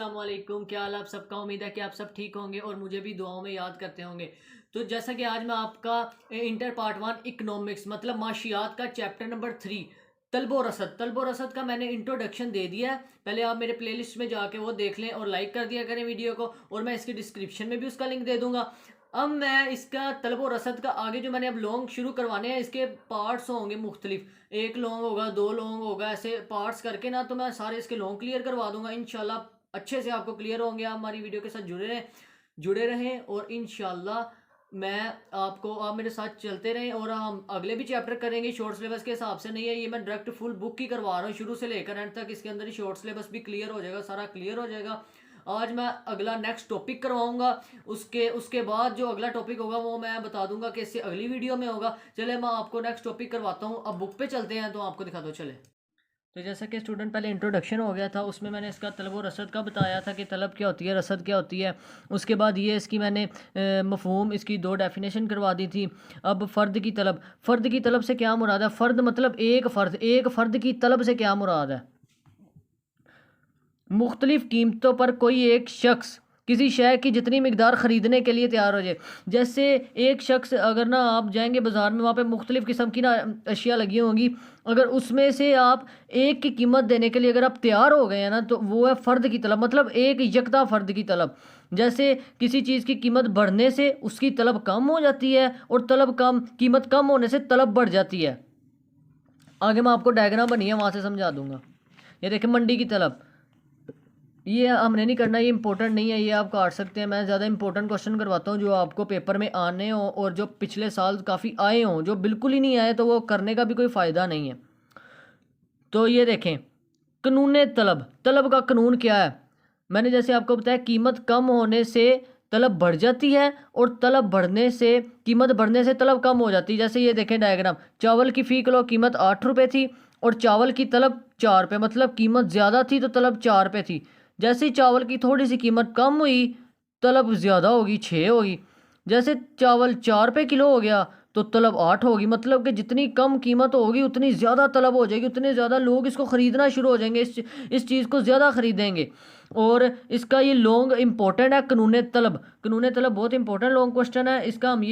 अस्सलाम वालेकुम। क्या हाल आप सबका? उम्मीद है कि आप सब ठीक होंगे और मुझे भी दुआओं में याद करते होंगे। तो जैसा कि आज मैं आपका इंटर पार्ट 1 इकोनॉमिक्स मतलब माशियात का चैप्टर नंबर 3 तलबो रसद का मैंने इंट्रोडक्शन दे दिया है। पहले आप मेरे प्लेलिस्ट में जाके वो देख लें और लाइक कर दिया करें वीडियो को, और मैं इसके डिस्क्रिप्शन में भी उसका लिंक दे दूंगा। अब मैं इसका तलबो रसद का आगे जो मैंने अब लॉन्ग शुरू करवाने हैं, इसके पार्ट्स होंगे मुख्तलिफ, एक लॉन्ग होगा, दो लॉन्ग होगा, ऐसे पार्ट्स करके ना तो मैं सारे इसके लॉन्ग क्लियर करवा दूंगा इंशाल्लाह। अच्छे से आपको क्लियर होंगे, आप हमारी वीडियो के साथ जुड़े रहें और इंशाल्लाह मैं आपको, आप मेरे साथ चलते रहें और हम अगले भी चैप्टर करेंगे। शॉर्ट सिलेबस के हिसाब से नहीं है ये, मैं डायरेक्ट फुल बुक ही करवा रहा हूँ शुरू से लेकर एंड तक। इसके अंदर ही शॉर्ट सिलेबस भी क्लियर हो जाएगा, सारा क्लियर हो जाएगा। आज मैं अगला नेक्स्ट टॉपिक करवाऊंगा, उसके उसके बाद जो अगला टॉपिक होगा वो मैं बता दूंगा कि इससे अगली वीडियो में होगा। चले मैं आपको नेक्स्ट टॉपिक करवाता हूँ। अब बुक पे चलते हैं तो आपको दिखा दो। चले, तो जैसा कि स्टूडेंट पहले इंट्रोडक्शन हो गया था, उसमें मैंने इसका तलब और रसद का बताया था कि तलब क्या होती है, रसद क्या होती है। उसके बाद ये इसकी मैंने मफहूम इसकी दो डेफिनेशन करवा दी थी। अब फ़र्द की तलब से क्या मुराद है? फ़र्द मतलब एक फ़र्द की तलब से क्या मुराद है? मुख्तलिफ कीमतों पर कोई एक शख्स किसी शय की जितनी मिकदार ख़रीदने के लिए तैयार हो जाए। जैसे एक शख्स, अगर ना आप जाएंगे बाज़ार में, वहाँ पे मुख्तलिफ किस्म की ना अशिया लगी होंगी, अगर उसमें से आप एक की कीमत देने के लिए अगर आप तैयार हो गए हैं ना, तो वो है फ़र्द की तलब, मतलब एक यकता फ़र्द की तलब। जैसे किसी चीज़ की कीमत बढ़ने से उसकी तलब कम हो जाती है और कीमत कम होने से तलब बढ़ जाती है। आगे मैं आपको डायग्राम बनी है वहाँ से समझा दूंगा। ये देखें, मंडी की तलब, ये हमने नहीं करना, ये इंपॉर्टेंट नहीं है, ये आप काट सकते हैं। मैं ज़्यादा इंपॉर्टेंट क्वेश्चन करवाता हूँ जो आपको पेपर में आने हों और जो पिछले साल काफ़ी आए हों। जो बिल्कुल ही नहीं आए तो वो करने का भी कोई फ़ायदा नहीं है। तो ये देखें, कानून तलब का कानून क्या है? मैंने जैसे आपको बताया, कीमत कम होने से तलब बढ़ जाती है और कीमत बढ़ने से तलब कम हो जाती है। जैसे ये देखें डायग्राम, चावल की फ़ी किलो कीमत 8 रुपये थी और चावल की तलब 4 रुपये, मतलब कीमत ज़्यादा थी तो तलब 4 रुपये थी। जैसे ही चावल की थोड़ी सी कीमत कम हुई, तलब ज़्यादा होगी, 6 होगी। जैसे चावल 4 रुपये किलो हो गया तो तलब 8 होगी। मतलब कि जितनी कम कीमत होगी उतनी ज़्यादा तलब हो जाएगी, उतने ज़्यादा लोग इसको ख़रीदना शुरू हो जाएंगे, इस चीज़ को ज़्यादा ख़रीदेंगे। और इसका ये लॉन्ग इंपॉर्टेंट है, कानून तलब बहुत इंपॉर्टेंट लॉन्ग क्वेश्चन है। इसका हम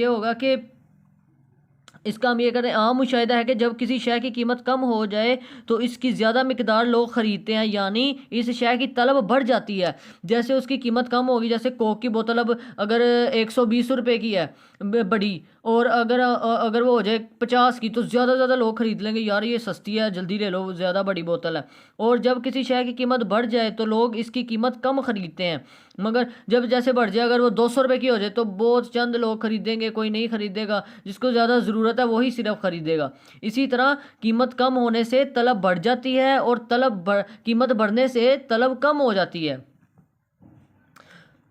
ये कहते हैं, आम मुशाहिदा है कि जब किसी शय की कीमत कम हो जाए तो इसकी ज़्यादा मिकदार लोग ख़रीदते हैं, यानी इस शय की तलब बढ़ जाती है। जैसे उसकी कीमत कम होगी, जैसे कोक की बोतल अब अगर 120 रुपये की है बड़ी, और अगर वो हो जाए 50 की, तो ज़्यादा लोग ख़रीद लेंगे, यार ये सस्ती है, जल्दी ले लो, ज़्यादा बड़ी बोतल है। और जब किसी शय की कीमत बढ़ जाए तो लोग इसकी कीमत कम ख़रीदते हैं, मगर जब जैसे बढ़ जाए, अगर वो 200 रुपये की हो जाए तो बहुत चंद लोग ख़रीदेंगे, कोई नहीं ख़रीदेगा, जिसको ज़्यादा ज़रूरत है वही सिर्फ ख़रीदेगा। इसी तरह कीमत कम होने से तलब बढ़ जाती है और कीमत बढ़ने से तलब कम हो जाती है।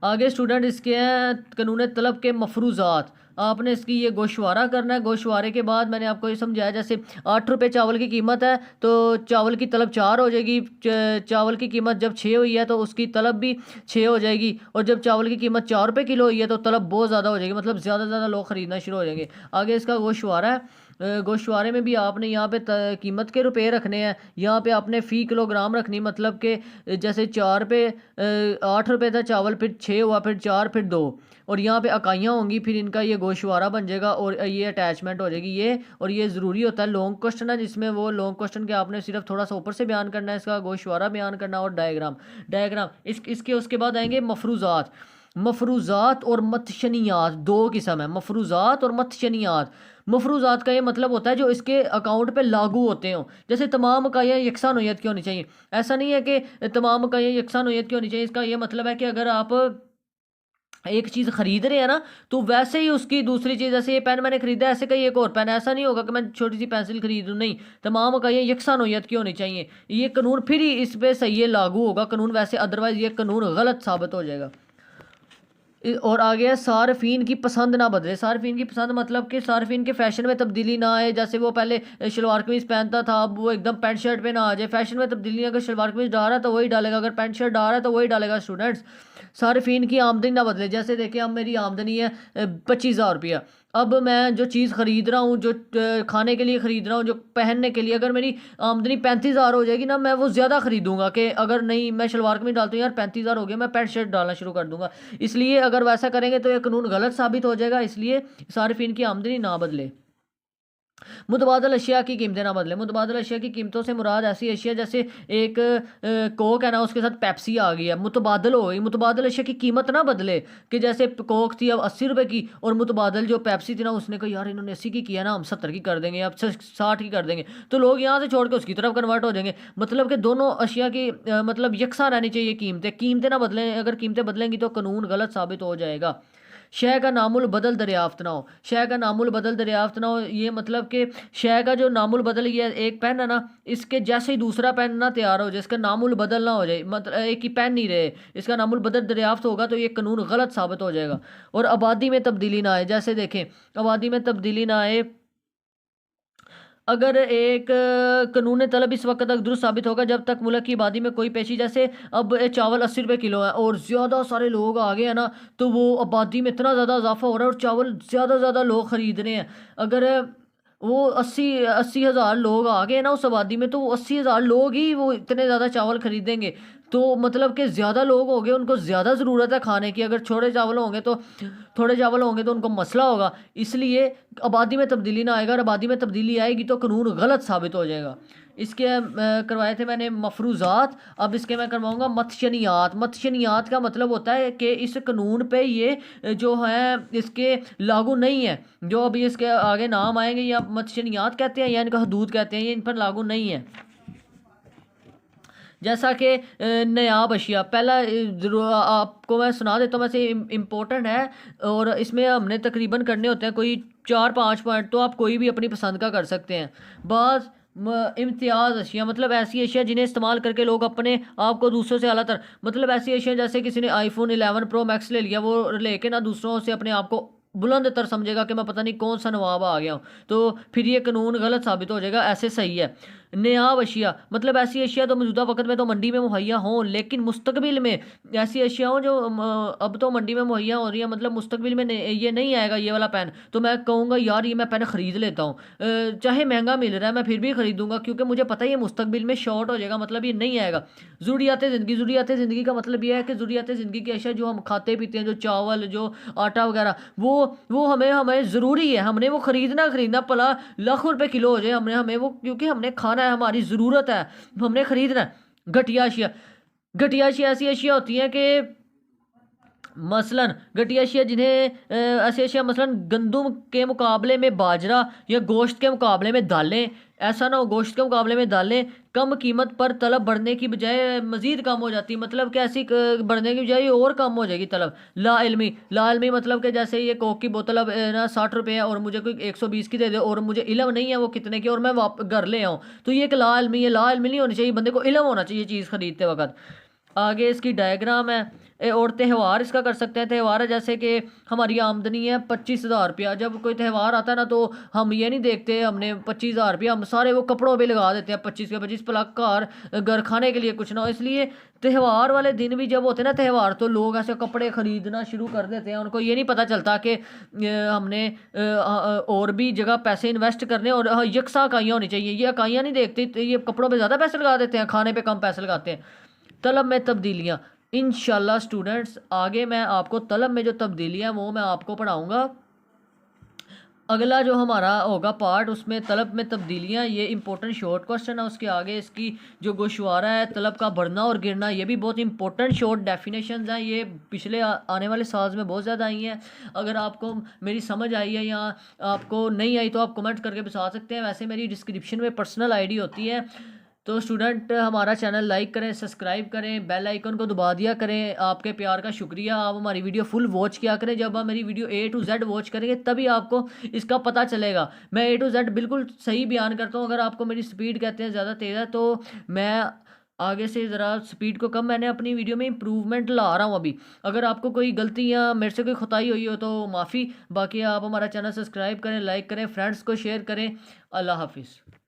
आगे स्टूडेंट इसके हैं कानून तलब के मफरूज़ात। आपने इसकी ये गोशवारा करना है। गोशवारे के बाद मैंने आपको ये समझाया, जैसे 8 रुपये चावल की कीमत है तो चावल की तलब 4 हो जाएगी। चावल की कीमत जब 6 हुई है तो उसकी तलब भी 6 हो जाएगी, और जब चावल की कीमत 4 रुपये किलो हुई है तो तलब बहुत ज़्यादा हो जाएगी, मतलब ज़्यादा लोग ख़रीदना शुरू हो जाएंगे। आगे इसका गोशवारा है। गोशवारे में भी आपने यहाँ पे कीमत के रुपए रखने हैं, यहाँ पे आपने फ़ी किलोग्राम रखनी, मतलब कि जैसे 4 पे 8 रुपये था चावल, फिर 6 हुआ, फिर 4, फिर 2, और यहाँ पे इकाइयाँ होंगी, फिर इनका ये गोशवारा बन जाएगा और ये अटैचमेंट हो जाएगी ये। और ये ज़रूरी होता है, लॉन्ग क्वेश्चन है जिसमें वो लॉन्ग क्वेश्चन के आपने सिर्फ थोड़ा सा ऊपर से बयान करना है, इसका गोशवारा बयान करना और डायग्राम इसके उसके बाद आएंगे मफरूज़ात और मतशनियात। दो किस्म है, मफरूज़ात और मतशनियात। मफरूज़ात का ये मतलब होता है जो इसके अकाउंट पे लागू होते हो। जैसे तमाम इकाइयाँ यकसा नोयत की होनी चाहिए, ऐसा नहीं है कि तमाम इकाइयाँ यकसा नोयत की होनी चाहिए। इसका ये मतलब है कि अगर आप एक चीज़ खरीद रहे हैं ना, तो वैसे ही उसकी दूसरी चीज़, जैसे ये पेन मैंने खरीदा है, ऐसे कहीं एक और पेन, ऐसा नहीं होगा कि मैं छोटी सी पेंसिल खरीद लूँ, नहीं, तमाम इकाइयाँ यकसा नोयत की होनी चाहिए। ये कानून फिर ही इस पे सही है, लागू होगा कानून, वैसे अदरवाइज़ ये कानून गलत साबित हो जाएगा। और आगे है सार्फिन की पसंद ना बदले। सार्फिन की पसंद मतलब कि सार्फिन के फैशन में तब्दीली ना आए। जैसे वो पहले शलवार कमीज़ पहनता था, अब वो एकदम पैंट शर्ट पे ना आ जाए। फैशन में तब्दीली, अगर शलवार कमीज़ डाल रहा है तो वही डालेगा, अगर पैंट शर्ट डाल रहा है तो वही डालेगा। स्टूडेंट्स, सार्फिन की आमदनी ना बदले। जैसे देखिए, अब मेरी आमदनी है 25,000 रुपया, अब मैं जो चीज़ ख़रीद रहा हूँ, जो खाने के लिए ख़रीद रहा हूँ, जो पहनने के लिए, अगर मेरी आमदनी 35,000 हो जाएगी ना, मैं वो ज़्यादा ख़रीदूँगा कि अगर नहीं मैं शलवार कमीज़ डालता हूँ, यार 35,000 हो गया, मैं पैंट शर्ट डालना शुरू कर दूँगा। इसलिए अगर वैसा करेंगे तो ये कानून गलत साबित हो जाएगा, इसलिए सारिफ़ीन की आमदनी ना बदले। मुतबादल अशिया की कीमतें ना बदलें। मुतबादल अशिया की कीमतों से मुराद ऐसी अशिया जैसे एक कोक है ना, उसके साथ पेप्सी आ गई है, मुतबादल हो गई। मुतबादल अशिया की कीमत ना बदले कि जैसे कोक थी अब 80 रुपये की, और मुतबादल जो पेप्सी थी ना, उसने कहा यार इन्होंने 80 की किया ना, हम 70 की कर देंगे, अब 60 की कर देंगे, तो लोग यहाँ से छोड़ के उसकी तरफ कन्वर्ट हो जाएंगे। मतलब कि दोनों अशिया की मतलब यकसा रहनी चाहिए कीमतें, कीमतें ना बदलें। अगर कीमतें बदलेंगी तो कानून गलत साबित हो जाएगा। शय का नामुल बदल दरियाफ्त ना हो। शय का नामुल बदल दरियाफ्त ना हो, ये मतलब कि शय का जो नामुल बदल, ये एक पेन है ना, इसके जैसे ही दूसरा पेन ना तैयार हो जाए, इसका नामुल बदल ना हो जाए, मतलब एक ही पेन नहीं रहे, इसका नामुल बदल दरियाफ्त होगा तो ये कानून गलत साबित हो जाएगा। और आबादी में तब्दीली ना आए, जैसे देखें आबादी में तब्दीली ना आए, अगर एक कानून तलब इस वक्त तक दुरुस्त साबित होगा जब तक मुल्क की आबादी में कोई पेशी, जैसे अब चावल 80 रुपये किलो है और ज़्यादा सारे लोग आ गए हैं ना, तो वो आबादी में इतना ज़्यादा इजाफा हो रहा है और चावल ज़्यादा ज़्यादा लोग ख़रीद रहे हैं। अगर वो 80,000 लोग आ गए ना उस आबादी में, तो वो 80,000 लोग ही वो इतने ज़्यादा चावल ख़रीदेंगे, तो मतलब कि ज़्यादा लोग हो गए, उनको ज़्यादा ज़रूरत है खाने की। अगर थोड़े चावल होंगे तो उनको मसला होगा, इसलिए आबादी में तब्दीली ना आएगा, और आबादी में तब्दीली आएगी तो कानून गलत साबित हो जाएगा। इसके करवाए थे मैंने मफरूज़ात, अब इसके मैं करवाऊँगा मतशनियात। मतशनियात का मतलब होता है कि इस कानून पे ये जो है इसके लागू नहीं है, जो अभी इसके आगे नाम आएंगे, या मतशनियात कहते हैं या इनका हदूद कहते हैं, ये इन पर लागू नहीं है। जैसा कि नायाब अशिया, पहला आपको मैं सुना देता हूँ, वैसे इम्पोर्टेंट है, और इसमें हमने तकरीबन करने होते हैं कोई 4-5 पॉइंट, तो आप कोई भी अपनी पसंद का कर सकते हैं। बाज़ इम्तियाज़ अशिया, मतलब ऐसी अशिया जिन्हें इस्तेमाल करके लोग अपने आप को दूसरों से अलातर, मतलब ऐसी अशिया जैसे किसी ने आईफोन 11 प्रो मैक्स ले लिया, वो लेके ना दूसरों से अपने आप को बुलंद तर समझेगा कि मैं पता नहीं कौन सा नवाब आ गया हूँ, तो फिर ये कानून गलत साबित हो जाएगा, ऐसे सही है। नयाब अशिया, मतलब ऐसी अशिया तो मौजूदा वक़्त में तो मंडी में मुहैया हों, लेकिन मुस्तकबिल में ऐसी अशिया हों जो अब तो मंडी में मुहैया हो रही है, मतलब मुस्तकबिल में ये नहीं आएगा ये वाला पेन, तो मैं कहूँगा यार ये मैं पेन ख़रीद लेता हूँ, चाहे महंगा मिल रहा है मैं फिर भी ख़रीदूँगा, क्योंकि मुझे पता है ये मुस्तकबिल में शॉर्ट हो जाएगा, मतलब ये नहीं आएगा। ज़रूरियात ज़िंदगी का मतलब ये है कि ज़रूरियात ज़िंदगी की अशिया जो हम खाते पीते हैं, जो चावल, जो आटा वगैरह, वो हमें ज़रूरी है, हमने वो ख़रीदना भला लाखों रुपए किलो हो जाए, हमें वो, क्योंकि हमने खाना है, हमारी ज़रूरत है, हमने ख़रीदना है। घटिया अशिया ऐसी अशिया होती हैं कि मसलन घटिया अशिया जिन्हें ऐसी अशिया मसलन गंदम के मुकाबले में बाजरा, या गोश्त के मुकाबले में दालें, ऐसा ना हो गोश्त के मुकाबले में दालें कम कीमत पर तलब बढ़ने की बजाय मज़ीद कम हो जाती, मतलब कि ऐसी बढ़ने की बजाय और कम हो जाएगी तलब। ला इल्मी मतलब कि जैसे ये कोक की बोतल अब ना 60 रुपये है और मुझे कोई 120 की दे दे, और मुझे इल्म नहीं है वो कितने की, और मैं घर ले आऊँ, तो ये एक ला इल्मी है। ला इल्मी नहीं होनी चाहिए, बंदे को इल्म होना चाहिए चीज़ ख़रीदते वक्त। आगे इसकी डायग्राम है। और त्यौहार इसका कर सकते हैं। त्यौहार है जैसे कि हमारी आमदनी है 25,000 रुपया, जब कोई त्यौहार आता है ना, तो हम ये नहीं देखते हमने 25,000 रुपया हम सारे वो कपड़ों पे लगा देते हैं, 25 के 25 प्लग घर खाने के लिए कुछ ना हो, इसलिए त्यौहार वाले दिन भी जब होते हैं ना त्यौहार, तो लोग ऐसे कपड़े ख़रीदना शुरू कर देते हैं, उनको ये नहीं पता चलता कि हमने और भी जगह पैसे इन्वेस्ट करने, और यकसा इकाइयाँ होनी चाहिए, ये इकाइयाँ नहीं देखते, तो ये कपड़ों पे ज़्यादा पैसे लगा देते हैं, खाने पे कम पैसे लगाते हैं। तलब में तब्दीलियाँ, इंशाल्लाह स्टूडेंट्स आगे मैं आपको तलब में जो तब्दीलियाँ वो मैं आपको पढ़ाऊँगा। अगला जो हमारा होगा पार्ट, उसमें तलब में तब्दीलियाँ, ये इंपॉर्टेंट शॉर्ट क्वेश्चन है, उसके आगे इसकी जो गोशवारा है तलब का बढ़ना और गिरना, ये भी बहुत इंपॉर्टेंट शॉर्ट डेफिनेशंस हैं, ये पिछले आने वाले साल में बहुत ज़्यादा आई हैं। अगर आपको मेरी समझ आई है या आपको नहीं आई तो आप कमेंट करके बता सकते हैं, वैसे मेरी डिस्क्रिप्शन में पर्सनल आईडी होती है। तो स्टूडेंट हमारा चैनल लाइक करें, सब्सक्राइब करें, बेल आइकन को दबा दिया करें, आपके प्यार का शुक्रिया। आप हमारी वीडियो फुल वॉच किया करें, जब आप मेरी video A to Z watch करेंगे तभी आपको इसका पता चलेगा। मैं A to Z बिल्कुल सही बयान करता हूँ। अगर आपको मेरी स्पीड कहते हैं ज़्यादा तेज़ है, तो मैं आगे से ज़रा स्पीड को कम, मैंने अपनी वीडियो में इम्प्रूवमेंट ला रहा हूँ अभी। अगर आपको कोई गलती या मेरे से कोई खुताई हुई हो तो माफ़ी, बाकी आप हमारा चैनल सब्सक्राइब करें, लाइक करें, फ्रेंड्स को शेयर करें। अल्लाह हाफिज़।